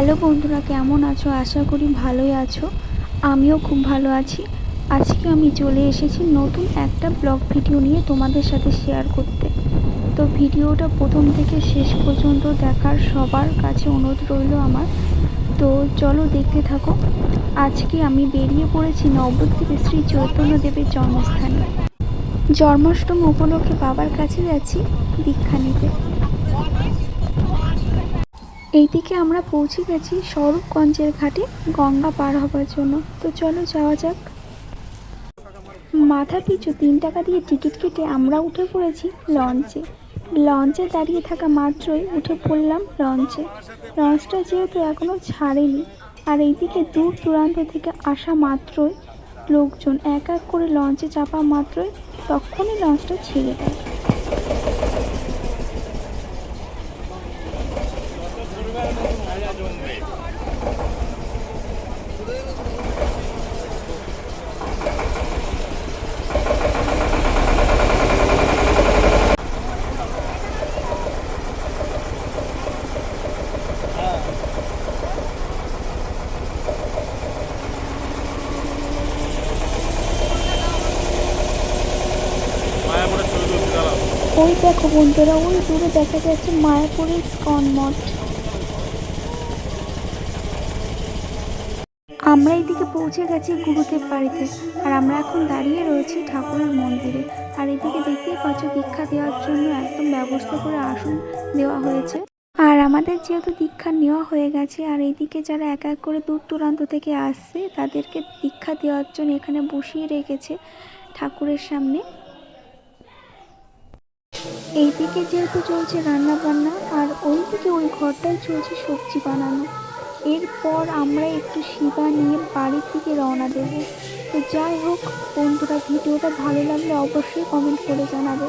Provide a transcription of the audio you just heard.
Hello বন্ধুরা, কেমন আছো? আশা করি ভালোই আছো। আমিও খুব ভালো আছি। আজকে আমি চলে এসেছি নতুন একটা ব্লগ ভিডিও নিয়ে তোমাদের সাথে শেয়ার করতে। তো ভিডিওটা প্রথম থেকে শেষ পর্যন্ত দেখার সবার কাছে অনুরোধ রইল আমার। তো চলো দেখতে থাকো। আজকে আমি বেরিয়ে পড়েছি নবদ্বীপে শ্রী চৈতন্যদেবের জন্মস্থানে। জন্মাষ্টমী উপলক্ষে বাবার কাছে যাচ্ছি দীক্ষা নিতে। এইদিকে আমরা পৌঁছে গেছি স্বরূপগঞ্জের ঘাটে গঙ্গা পার হবার জন্য। তো চলো যাওয়া যাক। মাথা পিছু 3 টাকা দিয়ে টিকিট কেটে আমরা উঠে পড়েছি লঞ্চে। লঞ্চে দাঁড়িয়ে থাকা মাত্রই উঠে পড়লাম লঞ্চে। লঞ্চটা যেহেতু এখনো ছাড়েনি, আর এইদিকে দূর দূরান্ত থেকে আসা মাত্রই লোকজন এক এক করে লঞ্চে চাপা মাত্রই তখনই লঞ্চটা ছেড়ে দেয়। ওই দেখো বন্ধুরা, ওই দূরে দেখা যাচ্ছে মায়াপুরের ইস্কন মঠ। আমরা এইদিকে পৌঁছে গেছি গুরুদেব বাড়িতে, আর আমরা এখন দাঁড়িয়ে রয়েছি ঠাকুরের মন্দিরে। আর এদিকে দেখতেই পাচ্ছ দীক্ষা দেওয়ার জন্য একদম ব্যবস্থা করে আসন দেওয়া হয়েছে। আর আমাদের যেহেতু দীক্ষা নেওয়া হয়ে গেছে, আর এইদিকে যারা এক এক করে দূর দূরান্ত থেকে আসছে তাদেরকে দীক্ষা দেওয়ার জন্য এখানে বসিয়ে রেখেছে ঠাকুরের সামনে। এইদিকে যেহেতু চলছে রান্না বান্না, আর ওইদিকে ওই ঘরটায় চলছে সবজি বানানো। এরপর আমরা একটু সেবা নিয়ে বাড়ির দিকে রওনা দেব। তো যাই হোক বন্ধুরা, ভিডিওটা ভালো লাগলে অবশ্যই কমেন্ট করে জানাবে।